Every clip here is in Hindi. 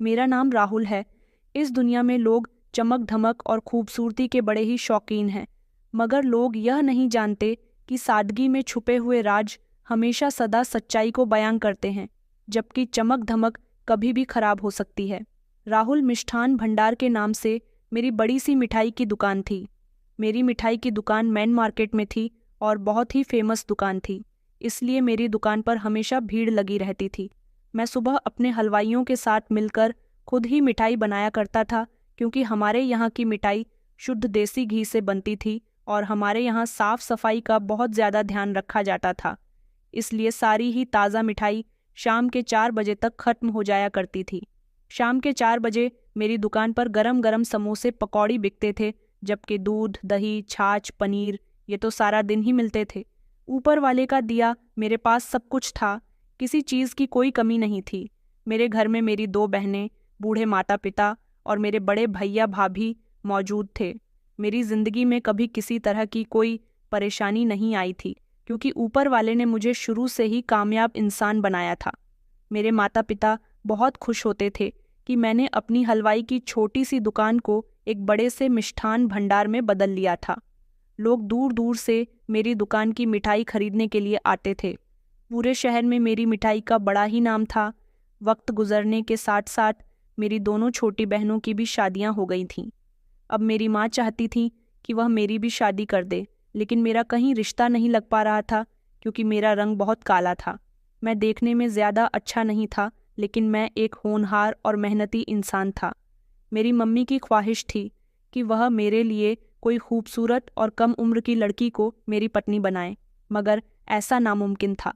मेरा नाम राहुल है। इस दुनिया में लोग चमक धमक और खूबसूरती के बड़े ही शौकीन हैं, मगर लोग यह नहीं जानते कि सादगी में छुपे हुए राज हमेशा सदा सच्चाई को बयां करते हैं, जबकि चमक धमक कभी भी खराब हो सकती है। राहुल मिष्ठान भंडार के नाम से मेरी बड़ी सी मिठाई की दुकान थी। मेरी मिठाई की दुकान मेन मार्केट में थी और बहुत ही फेमस दुकान थी, इसलिए मेरी दुकान पर हमेशा भीड़ लगी रहती थी। मैं सुबह अपने हलवाइयों के साथ मिलकर खुद ही मिठाई बनाया करता था, क्योंकि हमारे यहाँ की मिठाई शुद्ध देसी घी से बनती थी और हमारे यहाँ साफ सफाई का बहुत ज़्यादा ध्यान रखा जाता था। इसलिए सारी ही ताज़ा मिठाई शाम के 4 बजे तक खत्म हो जाया करती थी। शाम के 4 बजे मेरी दुकान पर गरम गरम समोसे पकौड़ी बिकते थे, जबकि दूध दही छाछ पनीर ये तो सारा दिन ही मिलते थे। ऊपर वाले का दिया मेरे पास सब कुछ था, किसी चीज़ की कोई कमी नहीं थी। मेरे घर में मेरी 2 बहनें, बूढ़े माता पिता और मेरे बड़े भैया भाभी मौजूद थे। मेरी ज़िंदगी में कभी किसी तरह की कोई परेशानी नहीं आई थी, क्योंकि ऊपर वाले ने मुझे शुरू से ही कामयाब इंसान बनाया था। मेरे माता पिता बहुत खुश होते थे कि मैंने अपनी हलवाई की छोटी सी दुकान को एक बड़े से मिष्ठान भंडार में बदल लिया था। लोग दूर दूर से मेरी दुकान की मिठाई खरीदने के लिए आते थे। पूरे शहर में मेरी मिठाई का बड़ा ही नाम था। वक्त गुजरने के साथ साथ मेरी दोनों छोटी बहनों की भी शादियां हो गई थीं। अब मेरी माँ चाहती थी कि वह मेरी भी शादी कर दे, लेकिन मेरा कहीं रिश्ता नहीं लग पा रहा था, क्योंकि मेरा रंग बहुत काला था। मैं देखने में ज़्यादा अच्छा नहीं था, लेकिन मैं एक होनहार और मेहनती इंसान था। मेरी मम्मी की ख्वाहिश थी कि वह मेरे लिए कोई खूबसूरत और कम उम्र की लड़की को मेरी पत्नी बनाए, मगर ऐसा नामुमकिन था।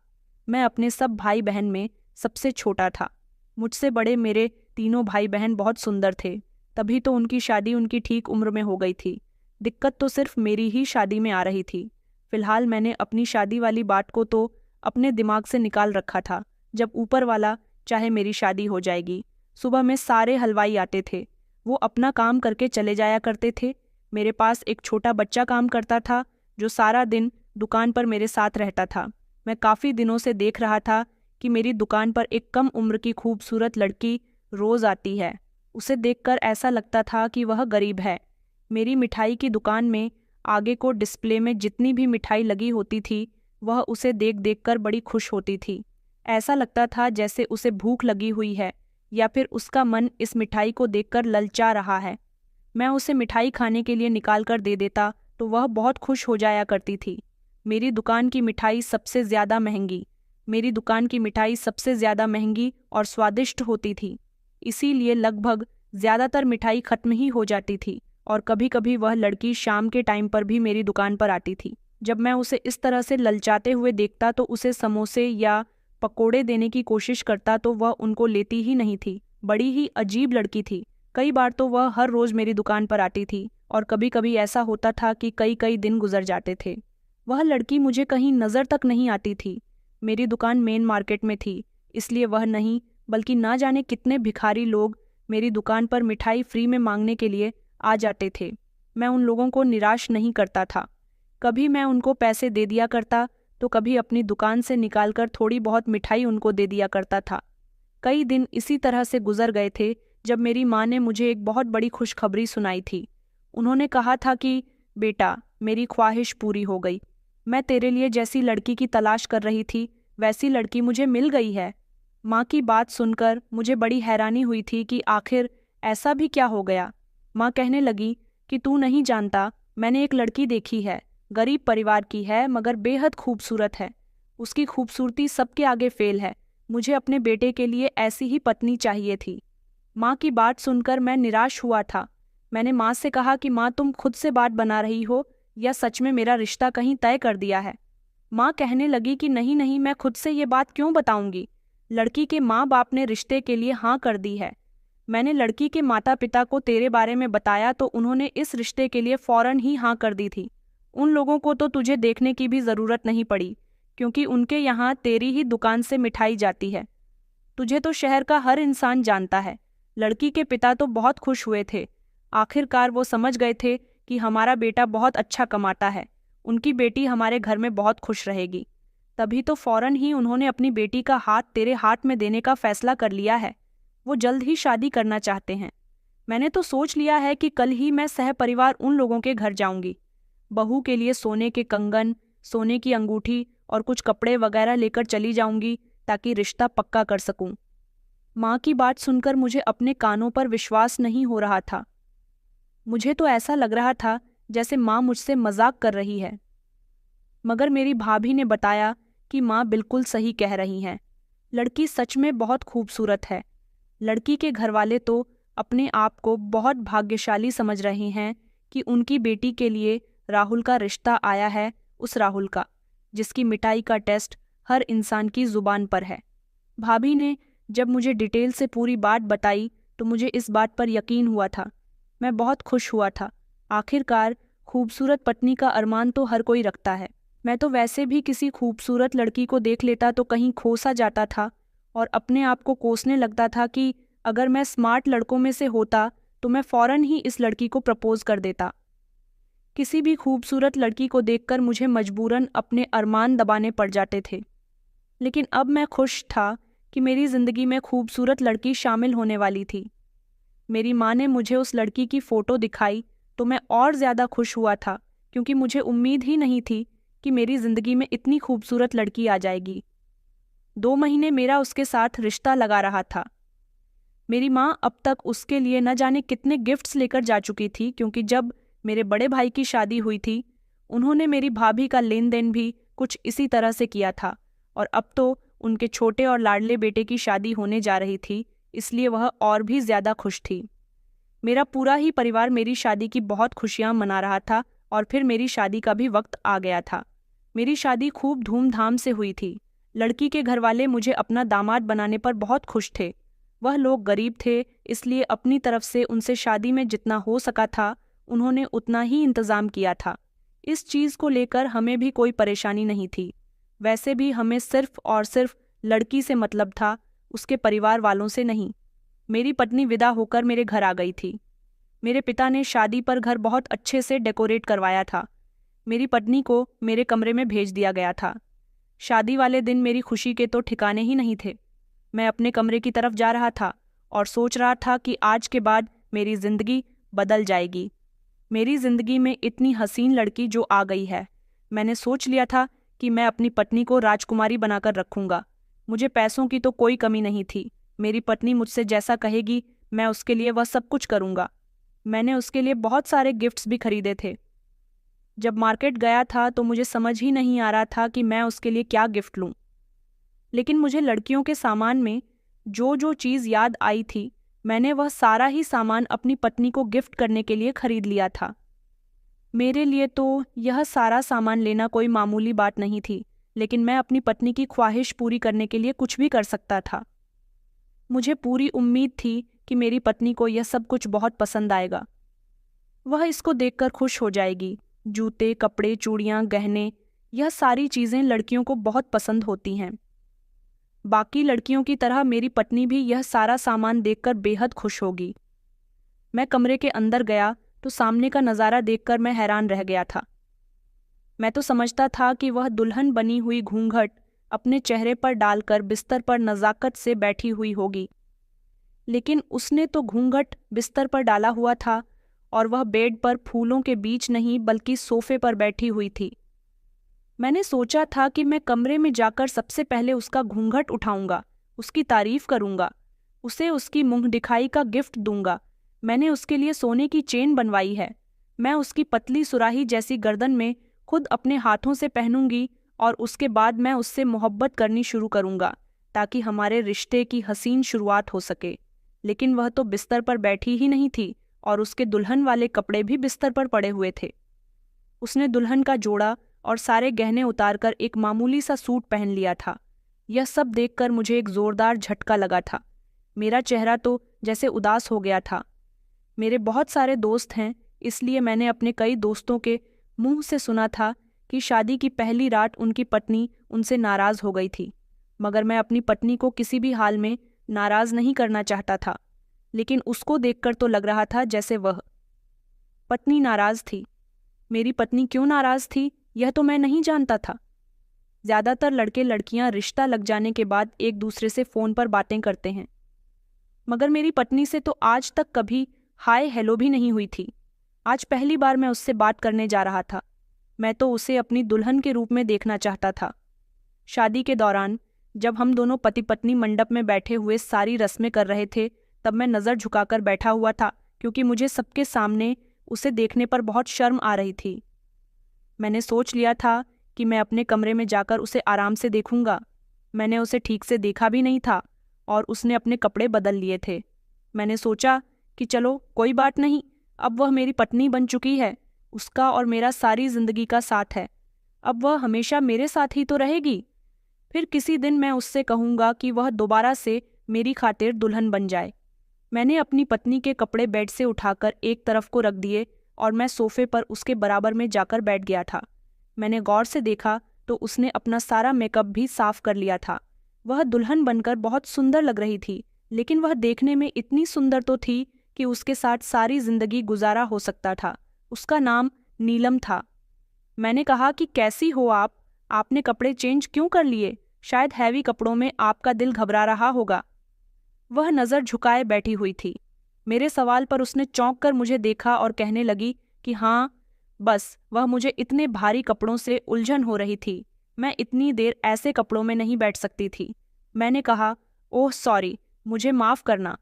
मैं अपने सब भाई बहन में सबसे छोटा था। मुझसे बड़े मेरे तीनों भाई बहन बहुत सुंदर थे, तभी तो उनकी शादी उनकी ठीक उम्र में हो गई थी। दिक्कत तो सिर्फ मेरी ही शादी में आ रही थी। फिलहाल मैंने अपनी शादी वाली बात को तो अपने दिमाग से निकाल रखा था। जब ऊपर वाला चाहे मेरी शादी हो जाएगी। सुबह में सारे हलवाई आते थे, वो अपना काम करके चले जाया करते थे। मेरे पास एक छोटा बच्चा काम करता था, जो सारा दिन दुकान पर मेरे साथ रहता था। मैं काफ़ी दिनों से देख रहा था कि मेरी दुकान पर एक कम उम्र की खूबसूरत लड़की रोज़ आती है। उसे देखकर ऐसा लगता था कि वह गरीब है। मेरी मिठाई की दुकान में आगे को डिस्प्ले में जितनी भी मिठाई लगी होती थी, वह उसे देख देख कर बड़ी खुश होती थी। ऐसा लगता था जैसे उसे भूख लगी हुई है, या फिर उसका मन इस मिठाई को देखकर ललचा रहा है। मैं उसे मिठाई खाने के लिए निकाल कर दे देता तो वह बहुत खुश हो जाया करती थी। मेरी दुकान की मिठाई सबसे ज़्यादा महंगी मेरी दुकान की मिठाई सबसे ज़्यादा महंगी और स्वादिष्ट होती थी, इसीलिए लगभग ज़्यादातर मिठाई खत्म ही हो जाती थी। और कभी कभी वह लड़की शाम के टाइम पर भी मेरी दुकान पर आती थी। जब मैं उसे इस तरह से ललचाते हुए देखता तो उसे समोसे या पकोड़े देने की कोशिश करता तो वह उनको लेती ही नहीं थी। बड़ी ही अजीब लड़की थी। कई बार तो वह हर रोज़ मेरी दुकान पर आती थी, और कभी कभी ऐसा होता था कि कई कई दिन गुजर जाते थे। वह लड़की मुझे कहीं नज़र तक नहीं आती थी। मेरी दुकान मेन मार्केट में थी, इसलिए वह नहीं बल्कि ना जाने कितने भिखारी लोग मेरी दुकान पर मिठाई फ्री में मांगने के लिए आ जाते थे। मैं उन लोगों को निराश नहीं करता था। कभी मैं उनको पैसे दे दिया करता, तो कभी अपनी दुकान से निकालकर थोड़ी बहुत मिठाई उनको दे दिया करता था। कई दिन इसी तरह से गुजर गए थे जब मेरी माँ ने मुझे एक बहुत बड़ी खुशखबरी सुनाई थी। उन्होंने कहा था कि बेटा, मेरी ख्वाहिश पूरी हो गई। मैं तेरे लिए जैसी लड़की की तलाश कर रही थी, वैसी लड़की मुझे मिल गई है। माँ की बात सुनकर मुझे बड़ी हैरानी हुई थी कि आखिर ऐसा भी क्या हो गया। माँ कहने लगी कि तू नहीं जानता, मैंने एक लड़की देखी है। गरीब परिवार की है, मगर बेहद खूबसूरत है। उसकी खूबसूरती सबके आगे फेल है। मुझे अपने बेटे के लिए ऐसी ही पत्नी चाहिए थी। माँ की बात सुनकर मैं निराश हुआ था। मैंने माँ से कहा कि माँ, तुम खुद से बात बना रही हो या सच में मेरा रिश्ता कहीं तय कर दिया है। माँ कहने लगी कि नहीं नहीं, मैं खुद से ये बात क्यों बताऊंगी। लड़की के माँ बाप ने रिश्ते के लिए हाँ कर दी है। मैंने लड़की के माता पिता को तेरे बारे में बताया तो उन्होंने इस रिश्ते के लिए फौरन ही हाँ कर दी थी। उन लोगों को तो तुझे देखने की भी ज़रूरत नहीं पड़ी, क्योंकि उनके यहाँ तेरी ही दुकान से मिठाई जाती है। तुझे तो शहर का हर इंसान जानता है। लड़की के पिता तो बहुत खुश हुए थे। आखिरकार वो समझ गए थे कि हमारा बेटा बहुत अच्छा कमाता है, उनकी बेटी हमारे घर में बहुत खुश रहेगी। तभी तो फौरन ही उन्होंने अपनी बेटी का हाथ तेरे हाथ में देने का फैसला कर लिया है। वो जल्द ही शादी करना चाहते हैं। मैंने तो सोच लिया है कि कल ही मैं सहपरिवार उन लोगों के घर जाऊंगी। बहू के लिए सोने के कंगन, सोने की अंगूठी और कुछ कपड़े वगैरह लेकर चली जाऊंगी ताकि रिश्ता पक्का कर सकूं। माँ की बात सुनकर मुझे अपने कानों पर विश्वास नहीं हो रहा था। मुझे तो ऐसा लग रहा था जैसे माँ मुझसे मजाक कर रही है। मगर मेरी भाभी ने बताया कि माँ बिल्कुल सही कह रही हैं। लड़की सच में बहुत खूबसूरत है। लड़की के घरवाले तो अपने आप को बहुत भाग्यशाली समझ रहे हैं कि उनकी बेटी के लिए राहुल का रिश्ता आया है, उस राहुल का जिसकी मिठाई का टेस्ट हर इंसान की जुबान पर है। भाभी ने जब मुझे डिटेल से पूरी बात बताई तो मुझे इस बात पर यकीन हुआ था। मैं बहुत खुश हुआ था। आखिरकार खूबसूरत पत्नी का अरमान तो हर कोई रखता है। मैं तो वैसे भी किसी खूबसूरत लड़की को देख लेता तो कहीं खो सा जाता था और अपने आप को कोसने लगता था कि अगर मैं स्मार्ट लड़कों में से होता तो मैं फौरन ही इस लड़की को प्रपोज कर देता। किसी भी खूबसूरत लड़की को देखकर मुझे मजबूरन अपने अरमान दबाने पड़ जाते थे। लेकिन अब मैं खुश था कि मेरी जिंदगी में खूबसूरत लड़की शामिल होने वाली थी। मेरी माँ ने मुझे उस लड़की की फ़ोटो दिखाई तो मैं और ज़्यादा खुश हुआ था, क्योंकि मुझे उम्मीद ही नहीं थी कि मेरी ज़िंदगी में इतनी खूबसूरत लड़की आ जाएगी। 2 महीने मेरा उसके साथ रिश्ता लगा रहा था। मेरी माँ अब तक उसके लिए न जाने कितने गिफ्ट्स लेकर जा चुकी थी, क्योंकि जब मेरे बड़े भाई की शादी हुई थी उन्होंने मेरी भाभी का लेन देन भी कुछ इसी तरह से किया था, और अब तो उनके छोटे और लाडले बेटे की शादी होने जा रही थी, इसलिए वह और भी ज़्यादा खुश थी। मेरा पूरा ही परिवार मेरी शादी की बहुत खुशियाँ मना रहा था और फिर मेरी शादी का भी वक्त आ गया था। मेरी शादी खूब धूमधाम से हुई थी। लड़की के घरवाले मुझे अपना दामाद बनाने पर बहुत खुश थे। वह लोग गरीब थे, इसलिए अपनी तरफ से उनसे शादी में जितना हो सका था उन्होंने उतना ही इंतज़ाम किया था। इस चीज़ को लेकर हमें भी कोई परेशानी नहीं थी। वैसे भी हमें सिर्फ और सिर्फ लड़की से मतलब था, उसके परिवार वालों से नहीं। मेरी पत्नी विदा होकर मेरे घर आ गई थी। मेरे पिता ने शादी पर घर बहुत अच्छे से डेकोरेट करवाया था। मेरी पत्नी को मेरे कमरे में भेज दिया गया था। शादी वाले दिन मेरी खुशी के तो ठिकाने ही नहीं थे। मैं अपने कमरे की तरफ जा रहा था और सोच रहा था कि आज के बाद मेरी ज़िंदगी बदल जाएगी। मेरी ज़िंदगी में इतनी हसीन लड़की जो आ गई है। मैंने सोच लिया था कि मैं अपनी पत्नी को राजकुमारी बनाकर रखूंगा। मुझे पैसों की तो कोई कमी नहीं थी। मेरी पत्नी मुझसे जैसा कहेगी मैं उसके लिए वह सब कुछ करूंगा। मैंने उसके लिए बहुत सारे गिफ्ट्स भी खरीदे थे। जब मार्केट गया था तो मुझे समझ ही नहीं आ रहा था कि मैं उसके लिए क्या गिफ्ट लूं। लेकिन मुझे लड़कियों के सामान में जो जो चीज़ याद आई थी मैंने वह सारा ही सामान अपनी पत्नी को गिफ्ट करने के लिए खरीद लिया था। मेरे लिए तो यह सारा सामान लेना कोई मामूली बात नहीं थी, लेकिन मैं अपनी पत्नी की ख्वाहिश पूरी करने के लिए कुछ भी कर सकता था। मुझे पूरी उम्मीद थी कि मेरी पत्नी को यह सब कुछ बहुत पसंद आएगा। वह इसको देखकर खुश हो जाएगी। जूते, कपड़े, चूड़ियाँ, गहने, यह सारी चीज़ें लड़कियों को बहुत पसंद होती हैं। बाकी लड़कियों की तरह मेरी पत्नी भी यह सारा सामान देखकर बेहद खुश होगी। मैं कमरे के अंदर गया तो सामने का नज़ारा देखकर मैं हैरान रह गया था। मैं तो समझता था कि वह दुल्हन बनी हुई घूंघट अपने चेहरे पर डालकर बिस्तर पर नज़ाकत से बैठी हुई होगी, लेकिन उसने तो घूंघट बिस्तर पर डाला हुआ था और वह बेड पर फूलों के बीच नहीं बल्कि सोफे पर बैठी हुई थी। मैंने सोचा था कि मैं कमरे में जाकर सबसे पहले उसका घूंघट उठाऊंगा, उसकी तारीफ करूंगा, उसे उसकी मुंह दिखाई का गिफ्ट दूंगा। मैंने उसके लिए सोने की चेन बनवाई है। मैं उसकी पतली सुराही जैसी गर्दन में खुद अपने हाथों से पहनूंगी और उसके बाद मैं उससे मोहब्बत करनी शुरू करूंगा ताकि हमारे रिश्ते की हसीन शुरुआत हो सके। लेकिन वह तो बिस्तर पर बैठी ही नहीं थी और उसके दुल्हन वाले कपड़े भी बिस्तर पर पड़े हुए थे। उसने दुल्हन का जोड़ा और सारे गहने उतारकर एक मामूली सा सूट पहन लिया था। यह सब देखकर मुझे एक जोरदार झटका लगा था। मेरा चेहरा तो जैसे उदास हो गया था। मेरे बहुत सारे दोस्त हैं, इसलिए मैंने अपने कई दोस्तों के मुंह से सुना था कि शादी की पहली रात उनकी पत्नी उनसे नाराज़ हो गई थी। मगर मैं अपनी पत्नी को किसी भी हाल में नाराज़ नहीं करना चाहता था, लेकिन उसको देखकर तो लग रहा था जैसे वह पत्नी नाराज़ थी। मेरी पत्नी क्यों नाराज़ थी यह तो मैं नहीं जानता था। ज़्यादातर लड़के लड़कियां रिश्ता लग जाने के बाद एक दूसरे से फ़ोन पर बातें करते हैं। मगर मेरी पत्नी से तो आज तक कभी हाय हेलो भी नहीं हुई थी। आज पहली बार मैं उससे बात करने जा रहा था। मैं तो उसे अपनी दुल्हन के रूप में देखना चाहता था। शादी के दौरान जब हम दोनों पति पत्नी मंडप में बैठे हुए सारी रस्में कर रहे थे, तब मैं नज़र झुकाकर बैठा हुआ था, क्योंकि मुझे सबके सामने उसे देखने पर बहुत शर्म आ रही थी। मैंने सोच लिया था कि मैं अपने कमरे में जाकर उसे आराम से देखूंगा। मैंने उसे ठीक से देखा भी नहीं था और उसने अपने कपड़े बदल लिए थे। मैंने सोचा कि चलो कोई बात नहीं, अब वह मेरी पत्नी बन चुकी है, उसका और मेरा सारी जिंदगी का साथ है, अब वह हमेशा मेरे साथ ही तो रहेगी। फिर किसी दिन मैं उससे कहूँगा कि वह दोबारा से मेरी खातिर दुल्हन बन जाए। मैंने अपनी पत्नी के कपड़े बेड से उठाकर एक तरफ को रख दिए और मैं सोफे पर उसके बराबर में जाकर बैठ गया था। मैंने गौर से देखा तो उसने अपना सारा मेकअप भी साफ कर लिया था। वह दुल्हन बनकर बहुत सुंदर लग रही थी, लेकिन वह देखने में इतनी सुंदर तो थी कि उसके साथ सारी जिंदगी गुजारा हो सकता था। उसका नाम नीलम था। मैंने कहा कि कैसी हो आप? आपने कपड़े चेंज क्यों कर लिए? शायद हैवी कपड़ों में आपका दिल घबरा रहा होगा। वह नज़र झुकाए बैठी हुई थी। मेरे सवाल पर उसने चौंक कर मुझे देखा और कहने लगी कि हाँ, बस वह मुझे इतने भारी कपड़ों से उलझन हो रही थी। मैं इतनी देर ऐसे कपड़ों में नहीं बैठ सकती थी। मैंने कहा, ओह सॉरी, मुझे माफ़ करना।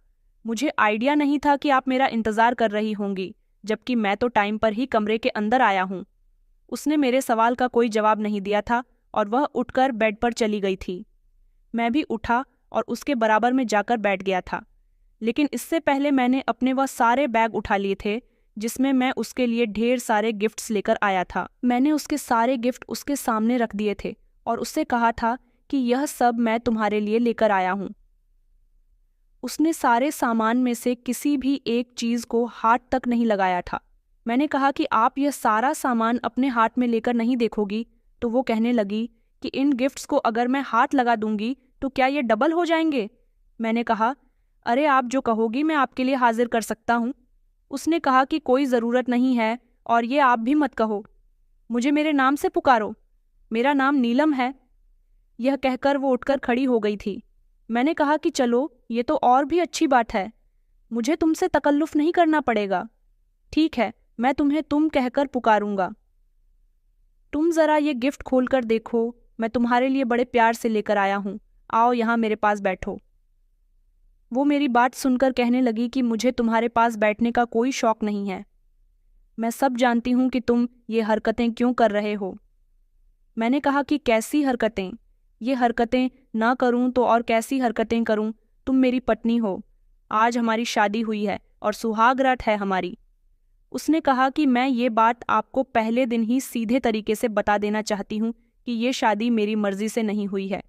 मुझे आइडिया नहीं था कि आप मेरा इंतज़ार कर रही होंगी, जबकि मैं तो टाइम पर ही कमरे के अंदर आया हूँ। उसने मेरे सवाल का कोई जवाब नहीं दिया था और वह उठकर बेड पर चली गई थी। मैं भी उठा और उसके बराबर में जाकर बैठ गया था, लेकिन इससे पहले मैंने अपने वह सारे बैग उठा लिए थे जिसमें मैं उसके लिए ढेर सारे गिफ्ट्स लेकर आया था। मैंने उसके सारे गिफ्ट उसके सामने रख दिए थे और उससे कहा था कि यह सब मैं तुम्हारे लिए लेकर आया हूँ। उसने सारे सामान में से किसी भी एक चीज़ को हाथ तक नहीं लगाया था। मैंने कहा कि आप यह सारा सामान अपने हाथ में लेकर नहीं देखोगी? तो वो कहने लगी कि इन गिफ्ट्स को अगर मैं हाथ लगा दूंगी तो क्या ये डबल हो जाएंगे? मैंने कहा, अरे आप जो कहोगी मैं आपके लिए हाजिर कर सकता हूँ। उसने कहा कि कोई ज़रूरत नहीं है और ये आप भी मत कहो, मुझे मेरे नाम से पुकारो, मेरा नाम नीलम है। यह कहकर वो उठकर खड़ी हो गई थी। मैंने कहा कि चलो, ये तो और भी अच्छी बात है, मुझे तुमसे तकल्लुफ़ नहीं करना पड़ेगा। ठीक है, मैं तुम्हें तुम कहकर पुकारूंगा। तुम ज़रा ये गिफ्ट खोलकर देखो, मैं तुम्हारे लिए बड़े प्यार से लेकर आया हूँ। आओ यहाँ मेरे पास बैठो। वो मेरी बात सुनकर कहने लगी कि मुझे तुम्हारे पास बैठने का कोई शौक नहीं है। मैं सब जानती हूँ कि तुम ये हरकतें क्यों कर रहे हो। मैंने कहा कि कैसी हरकतें? ये हरकतें ना करूँ तो और कैसी हरकतें करूँ? तुम मेरी पत्नी हो, आज हमारी शादी हुई है और सुहाग रात है हमारी। उसने कहा कि मैं ये बात आपको पहले दिन ही सीधे तरीके से बता देना चाहती हूँ कि ये शादी मेरी मर्जी से नहीं हुई है।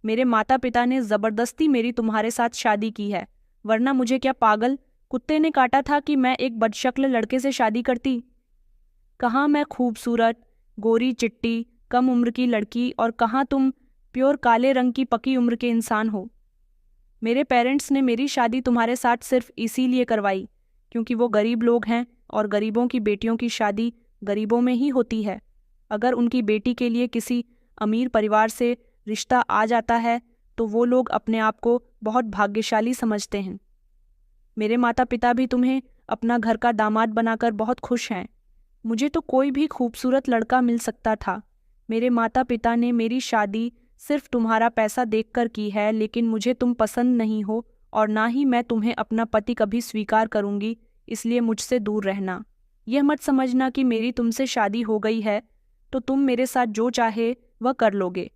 मेरे माता पिता ने ज़बरदस्ती मेरी तुम्हारे साथ शादी की है, वरना मुझे क्या पागल कुत्ते ने काटा था कि मैं एक बदशक्ल लड़के से शादी करती? कहाँ मैं खूबसूरत, गोरी चिट्टी, कम उम्र की लड़की और कहाँ तुम प्योर काले रंग की पकी उम्र के इंसान हो। मेरे पेरेंट्स ने मेरी शादी तुम्हारे साथ सिर्फ इसीलिए करवाई क्योंकि वो गरीब लोग हैं और गरीबों की बेटियों की शादी गरीबों में ही होती है। अगर उनकी बेटी के लिए किसी अमीर परिवार से रिश्ता आ जाता है तो वो लोग अपने आप को बहुत भाग्यशाली समझते हैं। मेरे माता पिता भी तुम्हें अपना घर का दामाद बनाकर बहुत खुश हैं। मुझे तो कोई भी खूबसूरत लड़का मिल सकता था। मेरे माता पिता ने मेरी शादी सिर्फ तुम्हारा पैसा देखकर की है, लेकिन मुझे तुम पसंद नहीं हो और ना ही मैं तुम्हें अपना पति कभी स्वीकार करूंगी, इसलिए मुझसे दूर रहना। यह मत समझना कि मेरी तुमसे शादी हो गई है तो तुम मेरे साथ जो चाहे वह कर लोगे।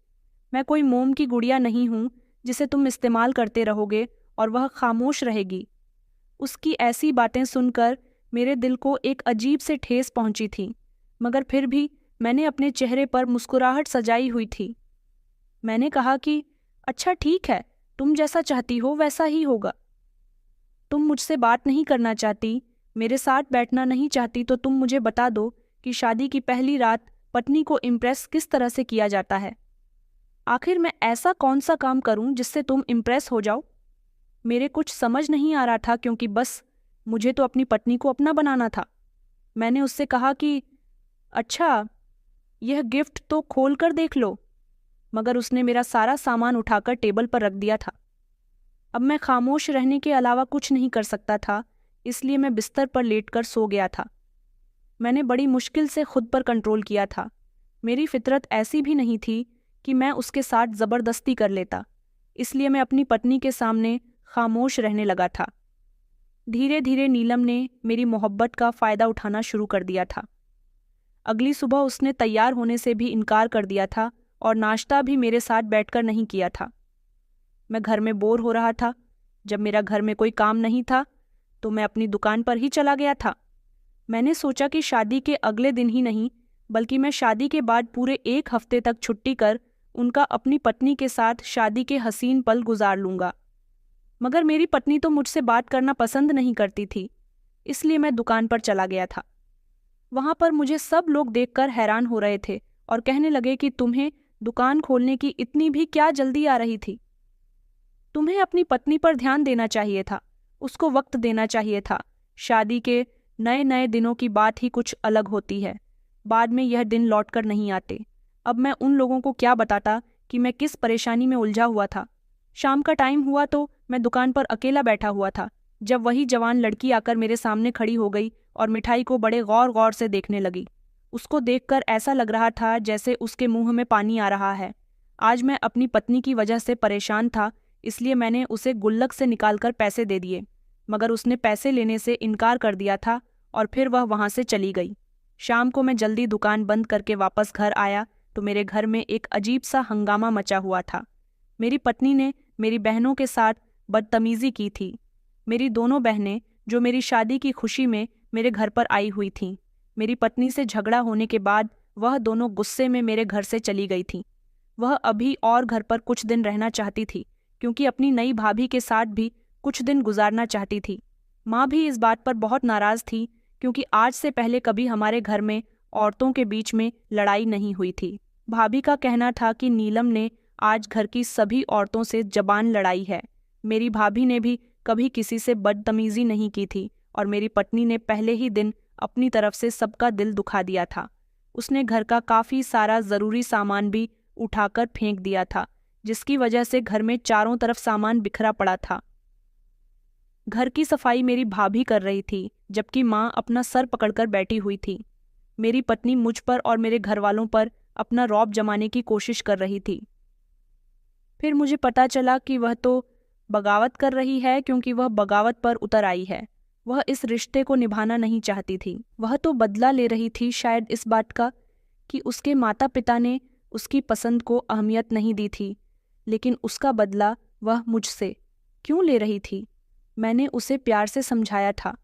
मैं कोई मोम की गुड़िया नहीं हूँ जिसे तुम इस्तेमाल करते रहोगे और वह खामोश रहेगी। उसकी ऐसी बातें सुनकर मेरे दिल को एक अजीब से ठेस पहुंची थी, मगर फिर भी मैंने अपने चेहरे पर मुस्कुराहट सजाई हुई थी। मैंने कहा कि अच्छा ठीक है, तुम जैसा चाहती हो वैसा ही होगा। तुम मुझसे बात नहीं करना चाहती, मेरे साथ बैठना नहीं चाहती तो तुम मुझे बता दो कि शादी की पहली रात पत्नी को इम्प्रेस किस तरह से किया जाता है। आखिर मैं ऐसा कौन सा काम करूं जिससे तुम इम्प्रेस हो जाओ? मेरे कुछ समझ नहीं आ रहा था क्योंकि बस मुझे तो अपनी पत्नी को अपना बनाना था। मैंने उससे कहा कि अच्छा, यह गिफ्ट तो खोल कर देख लो, मगर उसने मेरा सारा सामान उठाकर टेबल पर रख दिया था। अब मैं खामोश रहने के अलावा कुछ नहीं कर सकता था, इसलिए मैं बिस्तर पर लेटकर सो गया था। मैंने बड़ी मुश्किल से खुद पर कंट्रोल किया था। मेरी फितरत ऐसी भी नहीं थी कि मैं उसके साथ ज़बरदस्ती कर लेता, इसलिए मैं अपनी पत्नी के सामने खामोश रहने लगा था। धीरे धीरे नीलम ने मेरी मोहब्बत का फ़ायदा उठाना शुरू कर दिया था। अगली सुबह उसने तैयार होने से भी इनकार कर दिया था और नाश्ता भी मेरे साथ बैठकर नहीं किया था। मैं घर में बोर हो रहा था। जब मेरा घर में कोई काम नहीं था तो मैं अपनी दुकान पर ही चला गया था। मैंने सोचा कि शादी के अगले दिन ही नहीं, बल्कि मैं शादी के बाद पूरे 1 हफ्ते तक छुट्टी कर उनका अपनी पत्नी के साथ शादी के हसीन पल गुजार लूँगा। मगर मेरी पत्नी तो मुझसे बात करना पसंद नहीं करती थी, इसलिए मैं दुकान पर चला गया था। वहाँ पर मुझे सब लोग देखकर हैरान हो रहे थे और कहने लगे कि तुम्हें दुकान खोलने की इतनी भी क्या जल्दी आ रही थी? तुम्हें अपनी पत्नी पर ध्यान देना चाहिए था, उसको वक्त देना चाहिए था। शादी के नए नए दिनों की बात ही कुछ अलग होती है, बाद में यह दिन लौटकर नहीं आते। अब मैं उन लोगों को क्या बताता कि मैं किस परेशानी में उलझा हुआ था। शाम का टाइम हुआ तो मैं दुकान पर अकेला बैठा हुआ था, जब वही जवान लड़की आकर मेरे सामने खड़ी हो गई और मिठाई को बड़े गौर गौर से देखने लगी। उसको देखकर ऐसा लग रहा था जैसे उसके मुंह में पानी आ रहा है। आज मैं अपनी पत्नी की वजह से परेशान था, इसलिए मैंने उसे गुल्लक से निकालकर पैसे दे दिए, मगर उसने पैसे लेने से इनकार कर दिया था और फिर वह वहाँ से चली गई। शाम को मैं जल्दी दुकान बंद करके वापस घर आया तो मेरे घर में एक अजीब सा हंगामा मचा हुआ था। मेरी पत्नी ने मेरी बहनों के साथ बदतमीज़ी की थी। मेरी दोनों बहनें जो मेरी शादी की खुशी में मेरे घर पर आई हुई थीं, मेरी पत्नी से झगड़ा होने के बाद वह दोनों गुस्से में मेरे घर से चली गई थीं। वह अभी और घर पर कुछ दिन रहना चाहती थी, क्योंकि अपनी नई भाभी के साथ भी कुछ दिन गुजारना चाहती थी। माँ भी इस बात पर बहुत नाराज़ थी, क्योंकि आज से पहले कभी हमारे घर में औरतों के बीच में लड़ाई नहीं हुई थी। भाभी का कहना था कि नीलम ने आज घर की सभी औरतों से जबान लड़ाई है। मेरी भाभी ने भी कभी किसी से बदतमीज़ी नहीं की थी और मेरी पत्नी ने पहले ही दिन अपनी तरफ से सबका दिल दुखा दिया था। उसने घर का काफ़ी सारा ज़रूरी सामान भी उठाकर फेंक दिया था, जिसकी वजह से घर में चारों तरफ सामान बिखरा पड़ा था। घर की सफाई मेरी भाभी कर रही थी, जबकि माँ अपना सर पकड़कर बैठी हुई थी। मेरी पत्नी मुझ पर और मेरे घर वालों पर अपना रौब जमाने की कोशिश कर रही थी। फिर मुझे पता चला कि वह तो बगावत कर रही है, क्योंकि वह बगावत पर उतर आई है। वह इस रिश्ते को निभाना नहीं चाहती थी। वह तो बदला ले रही थी, शायद इस बात का कि उसके माता पिता ने उसकी पसंद को अहमियत नहीं दी थी, लेकिन उसका बदला वह मुझसे क्यों ले रही थी? मैंने उसे प्यार से समझाया था।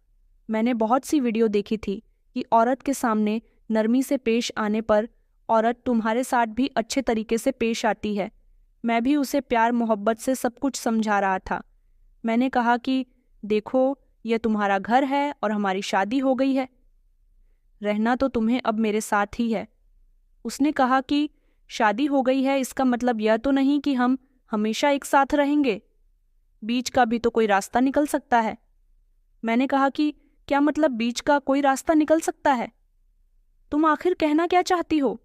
मैंने बहुत सी वीडियो देखी थी कि औरत के सामने नरमी से पेश आने पर औरत तुम्हारे साथ भी अच्छे तरीके से पेश आती है। मैं भी उसे प्यार मोहब्बत से सब कुछ समझा रहा था। मैंने कहा कि देखो, यह तुम्हारा घर है और हमारी शादी हो गई है, रहना तो तुम्हें अब मेरे साथ ही है। उसने कहा कि शादी हो गई है इसका मतलब यह तो नहीं कि हम हमेशा एक साथ रहेंगे, बीच का भी तो कोई रास्ता निकल सकता है। मैंने कहा कि क्या मतलब बीच का कोई रास्ता निकल सकता है? तुम आखिर कहना क्या चाहती हो?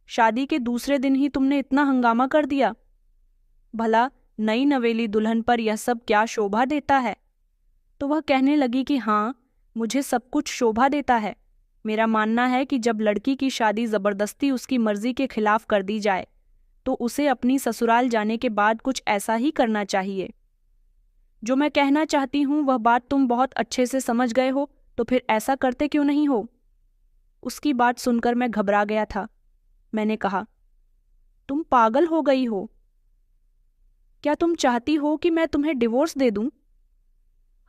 शादी के दूसरे दिन ही तुमने इतना हंगामा कर दिया। भला नई नवेली दुल्हन पर यह सब क्या शोभा देता है? तो वह कहने लगी कि हाँ, मुझे सब कुछ शोभा देता है। मेरा मानना है कि जब लड़की की शादी ज़बरदस्ती उसकी मर्जी के खिलाफ कर दी जाए तो उसे अपनी ससुराल जाने के बाद कुछ ऐसा ही करना चाहिए। जो मैं कहना चाहती हूँ वह बात तुम बहुत अच्छे से समझ गए हो, तो फिर ऐसा करते क्यों नहीं हो? उसकी बात सुनकर मैं घबरा गया था। मैंने कहा, तुम पागल हो गई हो? क्या तुम चाहती हो कि मैं तुम्हें डिवोर्स दे दूं?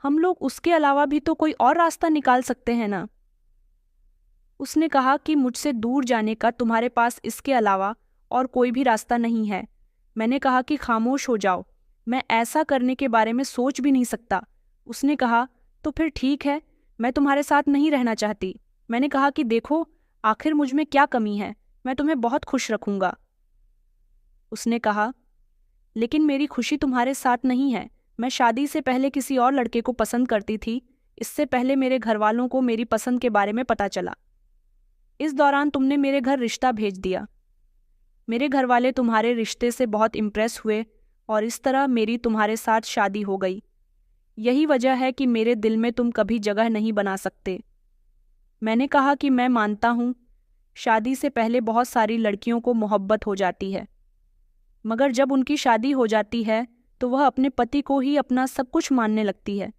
हम लोग उसके अलावा भी तो कोई और रास्ता निकाल सकते हैं ना? उसने कहा कि मुझसे दूर जाने का तुम्हारे पास इसके अलावा और कोई भी रास्ता नहीं है। मैंने कहा कि खामोश हो जाओ, मैं ऐसा करने के बारे में सोच भी नहीं सकता। उसने कहा, तो फिर ठीक है, मैं तुम्हारे साथ नहीं रहना चाहती। मैंने कहा कि देखो, आखिर मुझ में क्या कमी है, मैं तुम्हें बहुत खुश रखूंगा। उसने कहा, लेकिन मेरी खुशी तुम्हारे साथ नहीं है। मैं शादी से पहले किसी और लड़के को पसंद करती थी। इससे पहले मेरे घर वालों को मेरी पसंद के बारे में पता चला। इस दौरान तुमने मेरे घर रिश्ता भेज दिया। मेरे घर वाले तुम्हारे रिश्ते से बहुत इम्प्रेस हुए और इस तरह मेरी तुम्हारे साथ शादी हो गई। यही वजह है कि मेरे दिल में तुम कभी जगह नहीं बना सकते। मैंने कहा कि मैं मानता हूँ, शादी से पहले बहुत सारी लड़कियों को मोहब्बत हो जाती है, मगर जब उनकी शादी हो जाती है तो वह अपने पति को ही अपना सब कुछ मानने लगती है।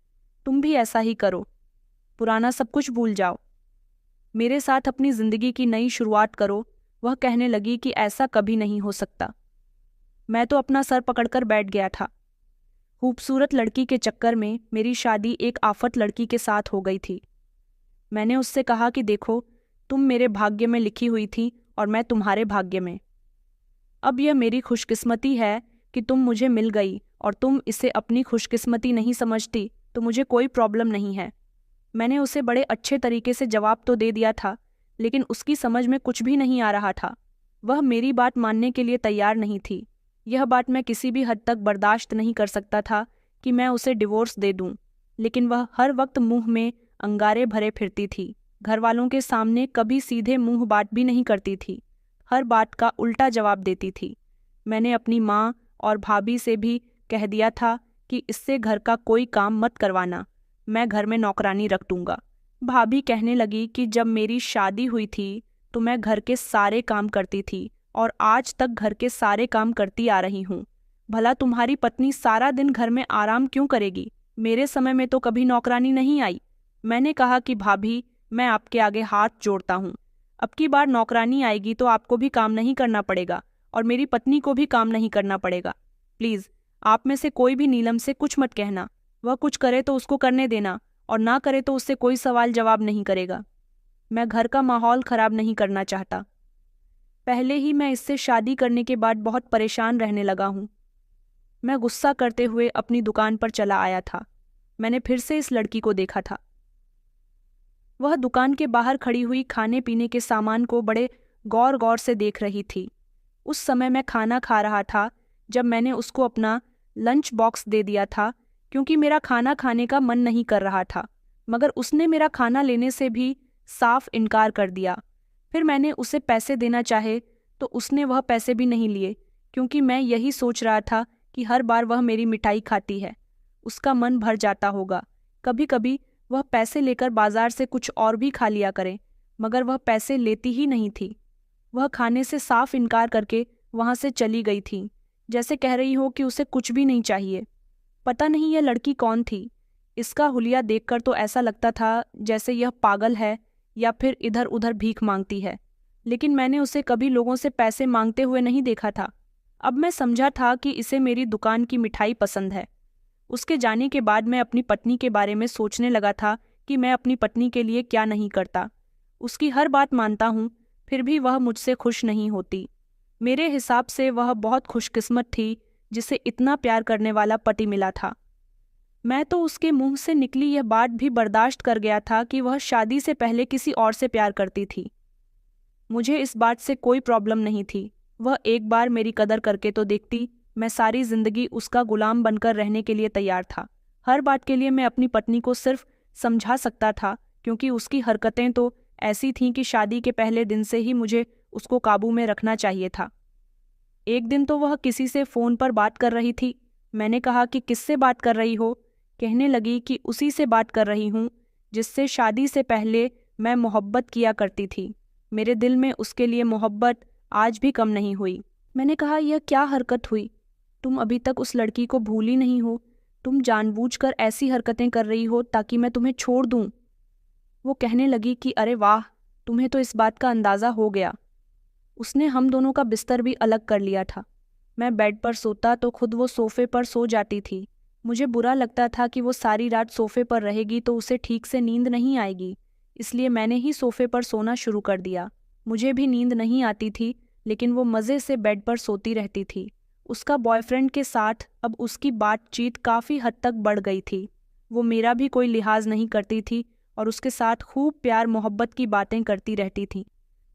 तुम भी ऐसा ही करो, पुराना सब कुछ भूल जाओ, मेरे साथ अपनी जिंदगी की नई शुरुआत करो। वह कहने लगी कि ऐसा कभी नहीं हो सकता। मैं तो अपना सर पकड़कर बैठ गया था। खूबसूरत लड़की के चक्कर में मेरी शादी एक आफत लड़की के साथ हो गई थी। मैंने उससे कहा कि देखो, तुम मेरे भाग्य में लिखी हुई थी और मैं तुम्हारे भाग्य में। अब यह मेरी खुशकिस्मती है कि तुम मुझे मिल गई, और तुम इसे अपनी खुशकिस्मती नहीं समझती तो मुझे कोई प्रॉब्लम नहीं है। मैंने उसे बड़े अच्छे तरीके से जवाब तो दे दिया था, लेकिन उसकी समझ में कुछ भी नहीं आ रहा था। वह मेरी बात मानने के लिए तैयार नहीं थी। यह बात मैं किसी भी हद तक बर्दाश्त नहीं कर सकता था कि मैं उसे डिवोर्स दे दूं, लेकिन वह हर वक्त मुंह में अंगारे भरे फिरती थी। घर वालों के सामने कभी सीधे मुंह बात भी नहीं करती थी, हर बात का उल्टा जवाब देती थी। मैंने अपनी माँ और भाभी से भी कह दिया था कि इससे घर का कोई काम मत करवाना, मैं घर में नौकरानी रख दूंगा। भाभी कहने लगी कि जब मेरी शादी हुई थी तो मैं घर के सारे काम करती थी और आज तक घर के सारे काम करती आ रही हूँ। भला तुम्हारी पत्नी सारा दिन घर में आराम क्यों करेगी? मेरे समय में तो कभी नौकरानी नहीं आई। मैंने कहा कि भाभी, मैं आपके आगे हाथ जोड़ता हूँ, अब की बार नौकरानी आएगी तो आपको भी काम नहीं करना पड़ेगा और मेरी पत्नी को भी काम नहीं करना पड़ेगा। प्लीज़, आप में से कोई भी नीलम से कुछ मत कहना। वह कुछ करे तो उसको करने देना, और ना करे तो उससे कोई सवाल जवाब नहीं करेगा। मैं घर का माहौल खराब नहीं करना चाहता। पहले ही मैं इससे शादी करने के बाद बहुत परेशान रहने लगा हूँ। मैं गुस्सा करते हुए अपनी दुकान पर चला आया था। मैंने फिर से इस लड़की को देखा था। वह दुकान के बाहर खड़ी हुई खाने पीने के सामान को बड़े गौर गौर से देख रही थी। उस समय मैं खाना खा रहा था जब मैंने उसको अपना लंच बॉक्स दे दिया था, क्योंकि मेरा खाना खाने का मन नहीं कर रहा था, मगर उसने मेरा खाना लेने से भी साफ इनकार कर दिया। फिर मैंने उसे पैसे देना चाहे तो उसने वह पैसे भी नहीं लिए, क्योंकि मैं यही सोच रहा था कि हर बार वह मेरी मिठाई खाती है, उसका मन भर जाता होगा। कभी कभी वह पैसे लेकर बाजार से कुछ और भी खा लिया करे, मगर वह पैसे लेती ही नहीं थी। वह खाने से साफ इनकार करके वहां से चली गई थी, जैसे कह रही हो कि उसे कुछ भी नहीं चाहिए। पता नहीं यह लड़की कौन थी। इसका हुलिया देखकर तो ऐसा लगता था जैसे यह पागल है या फिर इधर उधर भीख मांगती है, लेकिन मैंने उसे कभी लोगों से पैसे मांगते हुए नहीं देखा था। अब मैं समझा था कि इसे मेरी दुकान की मिठाई पसंद है। उसके जाने के बाद मैं अपनी पत्नी के बारे में सोचने लगा था कि मैं अपनी पत्नी के लिए क्या नहीं करता। उसकी हर बात मानता हूँ, फिर भी वह मुझसे खुश नहीं होती। मेरे हिसाब से वह बहुत खुशकिस्मत थी जिसे इतना प्यार करने वाला पति मिला था। मैं तो उसके मुंह से निकली यह बात भी बर्दाश्त कर गया था कि वह शादी से पहले किसी और से प्यार करती थी। मुझे इस बात से कोई प्रॉब्लम नहीं थी। वह एक बार मेरी कदर करके तो देखती, मैं सारी जिंदगी उसका गुलाम बनकर रहने के लिए तैयार था। हर बात के लिए मैं अपनी पत्नी को सिर्फ समझा सकता था, क्योंकि उसकी हरकतें तो ऐसी थीं कि शादी के पहले दिन से ही मुझे उसको काबू में रखना चाहिए था। एक दिन तो वह किसी से फ़ोन पर बात कर रही थी। मैंने कहा कि किससे बात कर रही हो? कहने लगी कि उसी से बात कर रही हूँ जिससे शादी से पहले मैं मोहब्बत किया करती थी। मेरे दिल में उसके लिए मोहब्बत आज भी कम नहीं हुई। मैंने कहा, यह क्या हरकत हुई? तुम अभी तक उस लड़की को भूल ही नहीं हो। तुम जानबूझकर ऐसी हरकतें कर रही हो ताकि मैं तुम्हें छोड़ दूँ। वो कहने लगी कि अरे वाह, तुम्हें तो इस बात का अंदाज़ा हो गया। उसने हम दोनों का बिस्तर भी अलग कर लिया था। मैं बेड पर सोता तो खुद वो सोफे पर सो जाती थी। मुझे बुरा लगता था कि वो सारी रात सोफे पर रहेगी तो उसे ठीक से नींद नहीं आएगी, इसलिए मैंने ही सोफे पर सोना शुरू कर दिया। मुझे भी नींद नहीं आती थी, लेकिन वो मज़े से बेड पर सोती रहती थी। उसका बॉयफ्रेंड के साथ अब उसकी बातचीत काफ़ी हद तक बढ़ गई थी। वो मेरा भी कोई लिहाज नहीं करती थी और उसके साथ खूब प्यार मोहब्बत की बातें करती रहती थी।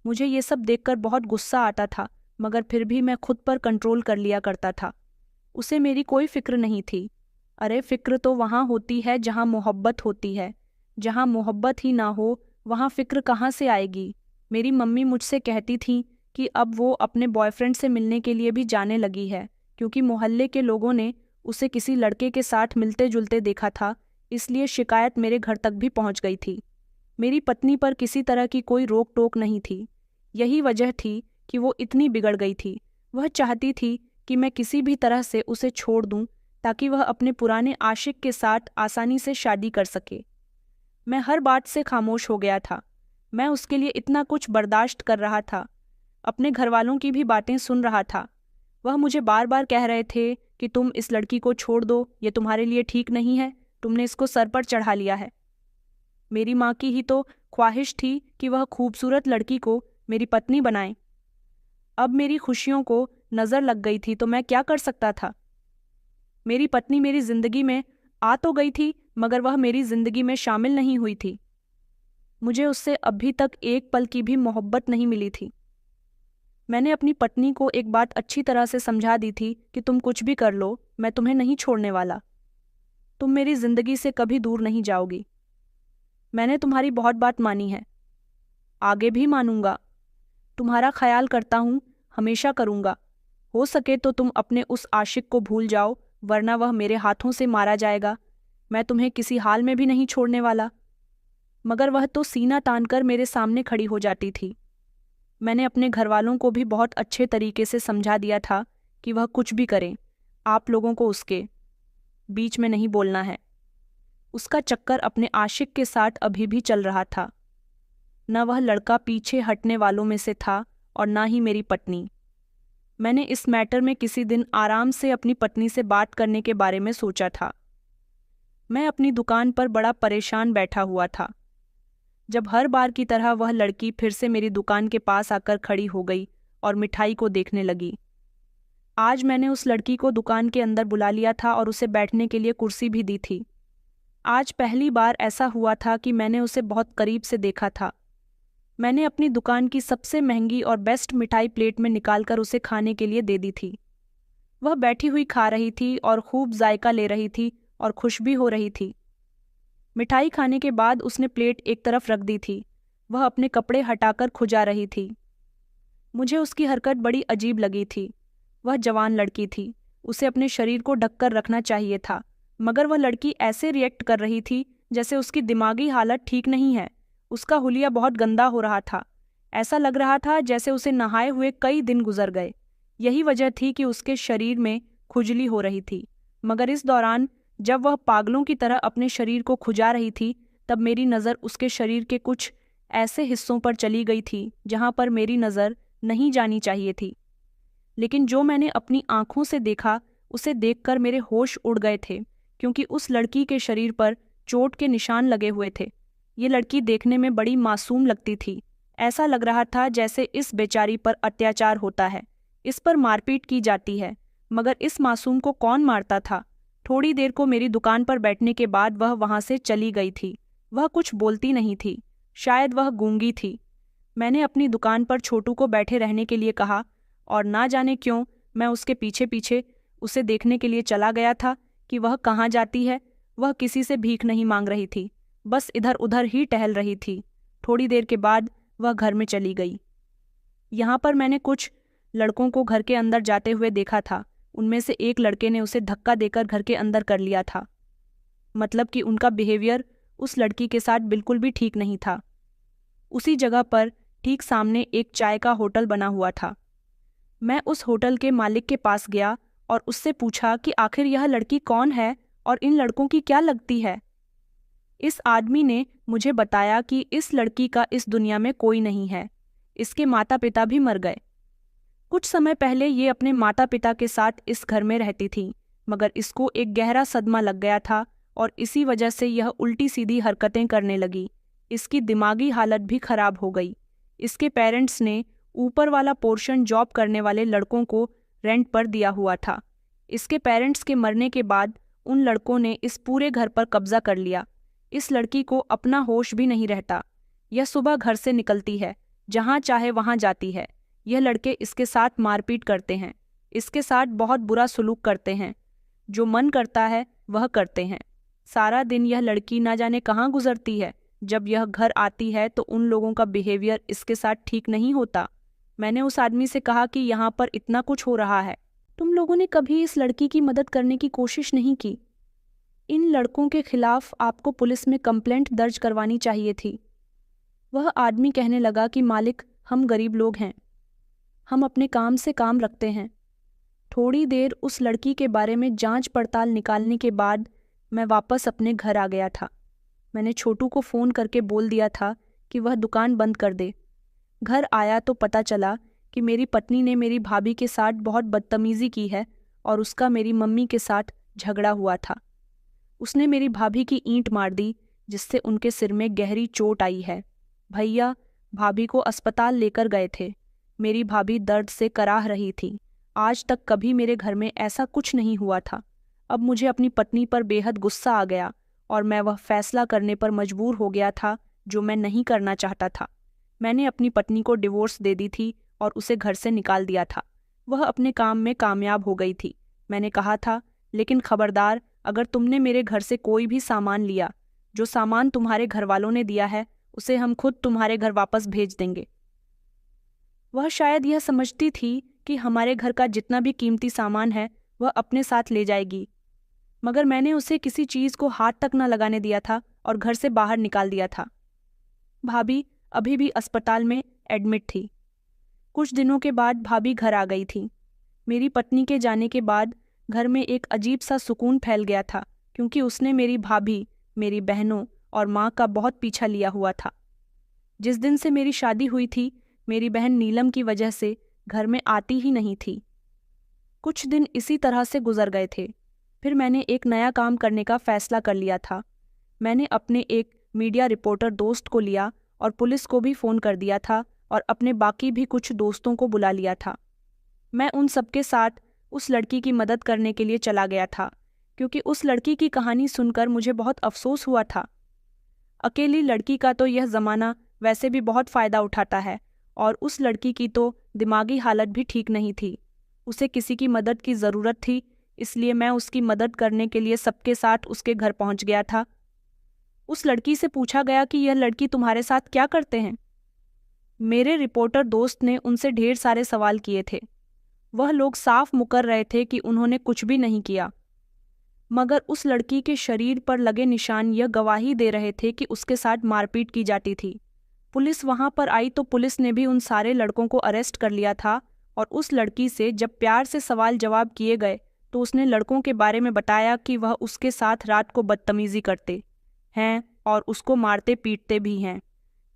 मुझे ये सब देखकर बहुत गुस्सा आता था, मगर फिर भी मैं खुद पर कंट्रोल कर लिया करता था। उसे मेरी कोई फिक्र नहीं थी। अरे फिक्र तो वहाँ होती है जहाँ मोहब्बत होती है। जहाँ मोहब्बत ही ना हो वहाँ फिक्र कहाँ से आएगी? मेरी मम्मी मुझसे कहती थी कि अब वो अपने बॉयफ्रेंड से मिलने के लिए भी जाने लगी है, क्योंकि मोहल्ले के लोगों ने उसे किसी लड़के के साथ मिलते जुलते देखा था, इसलिए शिकायत मेरे घर तक भी पहुंच गई थी। मेरी पत्नी पर किसी तरह की कोई रोक टोक नहीं थी। यही वजह थी कि वो इतनी बिगड़ गई थी। वह चाहती थी कि मैं किसी भी तरह से उसे छोड़ दूं ताकि वह अपने पुराने आशिक के साथ आसानी से शादी कर सके। मैं हर बात से खामोश हो गया था। मैं उसके लिए इतना कुछ बर्दाश्त कर रहा था, अपने घरवालों की भी बातें सुन रहा था। वह मुझे बार बार कह रहे थे कि तुम इस लड़की को छोड़ दो, ये तुम्हारे लिए ठीक नहीं है, तुमने इसको सर पर चढ़ा लिया है। मेरी माँ की ही तो ख्वाहिश थी कि वह खूबसूरत लड़की को मेरी पत्नी बनाए। अब मेरी खुशियों को नज़र लग गई थी तो मैं क्या कर सकता था। मेरी पत्नी मेरी जिंदगी में आ तो गई थी, मगर वह मेरी जिंदगी में शामिल नहीं हुई थी। मुझे उससे अभी तक एक पल की भी मोहब्बत नहीं मिली थी। मैंने अपनी पत्नी को एक बात अच्छी तरह से समझा दी थी कि तुम कुछ भी कर लो, मैं तुम्हें नहीं छोड़ने वाला। तुम मेरी जिंदगी से कभी दूर नहीं जाओगी। मैंने तुम्हारी बहुत बात मानी है, आगे भी मानूंगा। तुम्हारा ख्याल करता हूँ, हमेशा करूंगा। हो सके तो तुम अपने उस आशिक को भूल जाओ, वरना वह मेरे हाथों से मारा जाएगा। मैं तुम्हें किसी हाल में भी नहीं छोड़ने वाला। मगर वह तो सीना तानकर मेरे सामने खड़ी हो जाती थी। मैंने अपने घरवालों को भी बहुत अच्छे तरीके से समझा दिया था कि वह कुछ भी करें, आप लोगों को उसके बीच में नहीं बोलना है। उसका चक्कर अपने आशिक के साथ अभी भी चल रहा था। न वह लड़का पीछे हटने वालों में से था और न ही मेरी पत्नी। मैंने इस मैटर में किसी दिन आराम से अपनी पत्नी से बात करने के बारे में सोचा था। मैं अपनी दुकान पर बड़ा परेशान बैठा हुआ था जब हर बार की तरह वह लड़की फिर से मेरी दुकान के पास आकर खड़ी हो गई और मिठाई को देखने लगी। आज मैंने उस लड़की को दुकान के अंदर बुला लिया था और उसे बैठने के लिए कुर्सी भी दी थी। आज पहली बार ऐसा हुआ था कि मैंने उसे बहुत करीब से देखा था। मैंने अपनी दुकान की सबसे महंगी और बेस्ट मिठाई प्लेट में निकालकर उसे खाने के लिए दे दी थी। वह बैठी हुई खा रही थी और खूब जायका ले रही थी और खुश भी हो रही थी। मिठाई खाने के बाद उसने प्लेट एक तरफ रख दी थी। वह अपने कपड़े हटाकर खुजा रही थी। मुझे उसकी हरकत बड़ी अजीब लगी थी। वह जवान लड़की थी, उसे अपने शरीर को ढककर रखना चाहिए था, मगर वह लड़की ऐसे रिएक्ट कर रही थी जैसे उसकी दिमागी हालत ठीक नहीं है। उसका हुलिया बहुत गंदा हो रहा था। ऐसा लग रहा था जैसे उसे नहाए हुए कई दिन गुजर गए। यही वजह थी कि उसके शरीर में खुजली हो रही थी। मगर इस दौरान जब वह पागलों की तरह अपने शरीर को खुजा रही थी, तब मेरी नज़र उसके शरीर के कुछ ऐसे हिस्सों पर चली गई थी जहां पर मेरी नज़र नहीं जानी चाहिए थी। लेकिन जो मैंने अपनी आंखों से देखा, उसे देखकर मेरे होश उड़ गए थे, क्योंकि उस लड़की के शरीर पर चोट के निशान लगे हुए थे। ये लड़की देखने में बड़ी मासूम लगती थी। ऐसा लग रहा था जैसे इस बेचारी पर अत्याचार होता है, इस पर मारपीट की जाती है। मगर इस मासूम को कौन मारता था? थोड़ी देर को मेरी दुकान पर बैठने के बाद वह वहां से चली गई थी। वह कुछ बोलती नहीं थी, शायद वह गूंगी थी। मैंने अपनी दुकान पर छोटू को बैठे रहने के लिए कहा और ना जाने क्यों मैं उसके पीछे पीछे उसे देखने के लिए चला गया था कि वह कहाँ जाती है। वह किसी से भीख नहीं मांग रही थी, बस इधर उधर ही टहल रही थी। थोड़ी देर के बाद वह घर में चली गई। यहाँ पर मैंने कुछ लड़कों को घर के अंदर जाते हुए देखा था। उनमें से एक लड़के ने उसे धक्का देकर घर के अंदर कर लिया था। मतलब कि उनका बिहेवियर उस लड़की के साथ बिल्कुल भी ठीक नहीं था। उसी जगह पर ठीक सामने एक चाय का होटल बना हुआ था। मैं उस होटल के मालिक के पास गया और उससे पूछा कि आखिर यह लड़की कौन है और इन लड़कों की क्या लगती है। इस आदमी ने मुझे बताया कि इस लड़की का इस दुनिया में कोई नहीं है। इसके माता पिता भी मर गए। कुछ समय पहले ये अपने माता पिता के साथ इस घर में रहती थी, मगर इसको एक गहरा सदमा लग गया था और इसी वजह से यह उल्टी सीधी हरकतें करने लगी। इसकी दिमागी हालत भी खराब हो गई। इसके पेरेंट्स ने ऊपर वाला पोर्शन जॉब करने वाले लड़कों को रेंट पर दिया हुआ था। इसके पेरेंट्स के मरने के बाद उन लड़कों ने इस पूरे घर पर कब्जा कर लिया। इस लड़की को अपना होश भी नहीं रहता। यह सुबह घर से निकलती है, जहाँ चाहे वहाँ जाती है। यह लड़के इसके साथ मारपीट करते हैं, इसके साथ बहुत बुरा सलूक करते हैं। जो मन करता है वह करते हैं। सारा दिन यह लड़की ना जाने कहाँ गुजरती है। जब यह घर आती है तो उन लोगों का बिहेवियर इसके साथ ठीक नहीं होता। मैंने उस आदमी से कहा कि यहाँ पर इतना कुछ हो रहा है तुम लोगों ने कभी इस लड़की की मदद करने की कोशिश नहीं की। इन लड़कों के खिलाफ आपको पुलिस में कंप्लेंट दर्ज करवानी चाहिए थी। वह आदमी कहने लगा कि मालिक, हम गरीब लोग हैं, हम अपने काम से काम रखते हैं। थोड़ी देर उस लड़की के बारे में जांच पड़ताल निकालने के बाद मैं वापस अपने घर आ गया था। मैंने छोटू को फ़ोन करके बोल दिया था कि वह दुकान बंद कर दे। घर आया तो पता चला कि मेरी पत्नी ने मेरी भाभी के साथ बहुत बदतमीज़ी की है और उसका मेरी मम्मी के साथ झगड़ा हुआ था। उसने मेरी भाभी की ईंट मार दी, जिससे उनके सिर में गहरी चोट आई है। भैया भाभी को अस्पताल लेकर गए थे। मेरी भाभी दर्द से कराह रही थी। आज तक कभी मेरे घर में ऐसा कुछ नहीं हुआ था। अब मुझे अपनी पत्नी पर बेहद गुस्सा आ गया और मैं वह फैसला करने पर मजबूर हो गया था जो मैं नहीं करना चाहता था। मैंने अपनी पत्नी को डिवोर्स दे दी थी और उसे घर से निकाल दिया था। वह अपने काम में कामयाब हो गई थी। मैंने कहा था, लेकिन खबरदार, अगर तुमने मेरे घर से कोई भी सामान लिया, जो सामान तुम्हारे घर वालों ने दिया है उसे हम खुद तुम्हारे घर वापस भेज देंगे। वह शायद यह समझती थी कि हमारे घर का जितना भी कीमती सामान है वह अपने साथ ले जाएगी, मगर मैंने उसे किसी चीज़ को हाथ तक न लगाने दिया था और घर से बाहर निकाल दिया था। भाभी अभी भी अस्पताल में एडमिट थी। कुछ दिनों के बाद भाभी घर आ गई थी। मेरी पत्नी के जाने के बाद घर में एक अजीब सा सुकून फैल गया था, क्योंकि उसने मेरी भाभी, मेरी बहनों और माँ का बहुत पीछा लिया हुआ था। जिस दिन से मेरी शादी हुई थी, मेरी बहन नीलम की वजह से घर में आती ही नहीं थी। कुछ दिन इसी तरह से गुजर गए थे। फिर मैंने एक नया काम करने का फैसला कर लिया था। मैंने अपने एक मीडिया रिपोर्टर दोस्त को लिया और पुलिस को भी फ़ोन कर दिया था और अपने बाकी भी कुछ दोस्तों को बुला लिया था। मैं उन सबके साथ उस लड़की की मदद करने के लिए चला गया था, क्योंकि उस लड़की की कहानी सुनकर मुझे बहुत अफसोस हुआ था। अकेली लड़की का तो यह ज़माना वैसे भी बहुत फ़ायदा उठाता है, और उस लड़की की तो दिमागी हालत भी ठीक नहीं थी। उसे किसी की मदद की ज़रूरत थी, इसलिए मैं उसकी मदद करने के लिए सबके साथ उसके घर पहुंच गया था। उस लड़की से पूछा गया कि यह लड़की तुम्हारे साथ क्या करते हैं। मेरे रिपोर्टर दोस्त ने उनसे ढेर सारे सवाल किए थे। वह लोग साफ मुकर रहे थे कि उन्होंने कुछ भी नहीं किया, मगर उस लड़की के शरीर पर लगे निशान यह गवाही दे रहे थे कि उसके साथ मारपीट की जाती थी। पुलिस वहां पर आई तो पुलिस ने भी उन सारे लड़कों को अरेस्ट कर लिया था, और उस लड़की से जब प्यार से सवाल जवाब किए गए तो उसने लड़कों के बारे में बताया कि वह उसके साथ रात को बदतमीजी करते हैं और उसको मारते पीटते भी हैं।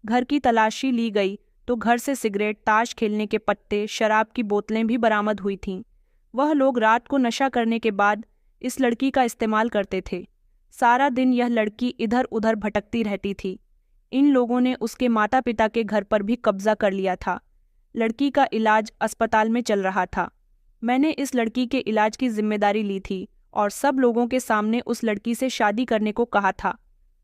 घर की तलाशी ली गई तो घर से सिगरेट, ताश खेलने के पत्ते, शराब की बोतलें भी बरामद हुई थीं। वह लोग रात को नशा करने के बाद इस लड़की का इस्तेमाल करते थे। सारा दिन यह लड़की इधर उधर भटकती रहती थी। इन लोगों ने उसके माता पिता के घर पर भी कब्जा कर लिया था। लड़की का इलाज अस्पताल में चल रहा था। मैंने इस लड़की के इलाज की जिम्मेदारी ली थी और सब लोगों के सामने उस लड़की से शादी करने को कहा था,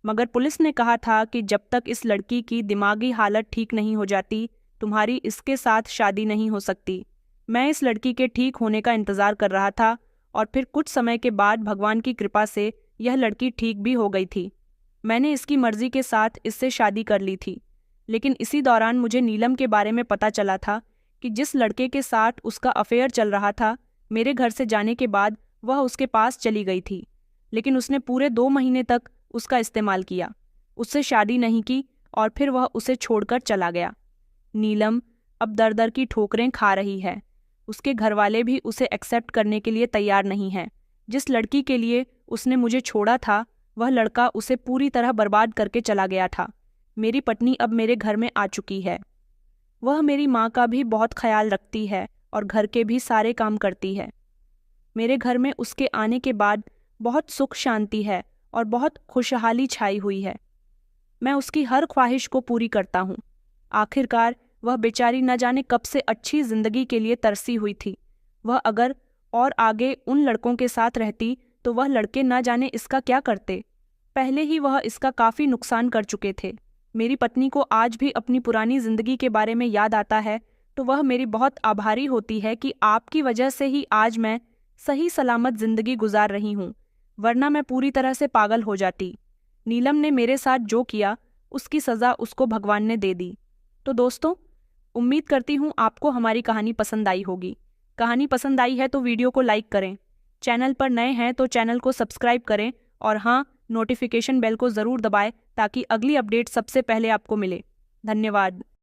मगर पुलिस ने कहा था कि जब तक इस लड़की की दिमागी हालत ठीक नहीं हो जाती, तुम्हारी इसके साथ शादी नहीं हो सकती। मैं इस लड़की के ठीक होने का इंतज़ार कर रहा था, और फिर कुछ समय के बाद भगवान की कृपा से यह लड़की ठीक भी हो गई थी। मैंने इसकी मर्जी के साथ इससे शादी कर ली थी, लेकिन इसी दौरान मुझे नीलम के बारे में पता चला था कि जिस लड़के के साथ उसका अफेयर चल रहा था, मेरे घर से जाने के बाद वह उसके पास चली गई थी, लेकिन उसने पूरे 2 महीने तक उसका इस्तेमाल किया, उससे शादी नहीं की और फिर वह उसे छोड़कर चला गया। नीलम अब दर दर की ठोकरें खा रही है। उसके घरवाले भी उसे एक्सेप्ट करने के लिए तैयार नहीं हैं। जिस लड़की के लिए उसने मुझे छोड़ा था, वह लड़का उसे पूरी तरह बर्बाद करके चला गया था। मेरी पत्नी अब मेरे घर में आ चुकी है। वह मेरी माँ का भी बहुत ख्याल रखती है और घर के भी सारे काम करती है। मेरे घर में उसके आने के बाद बहुत सुख शांति है और बहुत खुशहाली छाई हुई है। मैं उसकी हर ख्वाहिश को पूरी करता हूँ। आखिरकार वह बेचारी न जाने कब से अच्छी जिंदगी के लिए तरसी हुई थी। वह अगर और आगे उन लड़कों के साथ रहती तो वह लड़के न जाने इसका क्या करते। पहले ही वह इसका काफ़ी नुकसान कर चुके थे। मेरी पत्नी को आज भी अपनी पुरानी जिंदगी के बारे में याद आता है तो वह मेरी बहुत आभारी होती है कि आपकी वजह से ही आज मैं सही सलामत जिंदगी गुजार रही हूँ, वरना मैं पूरी तरह से पागल हो जाती। नीलम ने मेरे साथ जो किया उसकी सज़ा उसको भगवान ने दे दी। तो दोस्तों, उम्मीद करती हूँ आपको हमारी कहानी पसंद आई होगी। कहानी पसंद आई है तो वीडियो को लाइक करें। चैनल पर नए हैं तो चैनल को सब्सक्राइब करें और हाँ, नोटिफिकेशन बेल को ज़रूर दबाएं ताकि अगली अपडेट सबसे पहले आपको मिले। धन्यवाद।